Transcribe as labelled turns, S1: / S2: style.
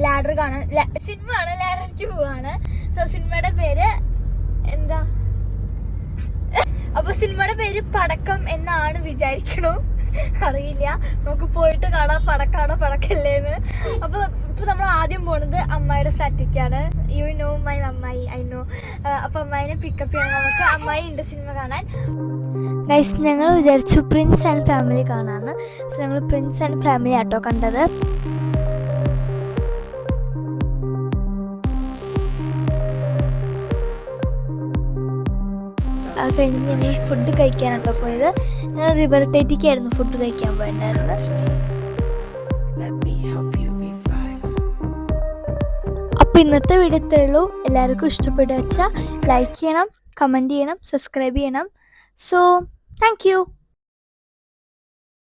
S1: Ladder കാണാൻ. Cinema ആണ്, ladder 2 ആണ്. സോ സിനിമയുടെ പേര് എന്താ? അപ്പൊ സിനിമയുടെ പേര് പടക്കം എന്നാണ് വിചാരിക്കണു, അറിയില്ല. നമുക്ക് പോയിട്ട് കാണാം പടക്കാണോ പടക്കല്ലേന്ന്. അപ്പൊ ഇപ്പൊ നമ്മൾ ആദ്യം പോണത് അമ്മായിയുടെ ഫ്ലാറ്റിലേക്കാണ്. യു നോ മൈ അമ്മായി, ഐ നോ. അപ്പൊ അമ്മായിനെ പിക്കപ്പ് ചെയ്യണം. നമുക്ക് അമ്മായി ഉണ്ട് സിനിമ കാണാൻ. ഗൈസ്, ഞങ്ങൾ വിചാരിച്ചു പ്രിൻസ് ആൻഡ് ഫാമിലി കാണാമെന്ന്. സോ ഞങ്ങൾ പ്രിൻസ് ആൻഡ് ഫാമിലി ആട്ടോ കണ്ടത്. അത് കഴിഞ്ഞ് ഞങ്ങൾ ഫുഡ് കഴിക്കാനാട്ടോ പോയത്. ഞങ്ങൾ റിവർ ടേറ്റിക്കായിരുന്നു ഫുഡ് കഴിക്കാൻ പോയിട്ടുണ്ടായിരുന്നത്. അപ്പോൾ ഇന്നത്തെ വീഡിയോ ഇത്രയേ ഉള്ളൂ. എല്ലാവർക്കും ഇഷ്ടപ്പെടുക വെച്ചാൽ ലൈക്ക് ചെയ്യണം, കമൻറ്റ് ചെയ്യണം, സബ്സ്ക്രൈബ് ചെയ്യണം. So thank you.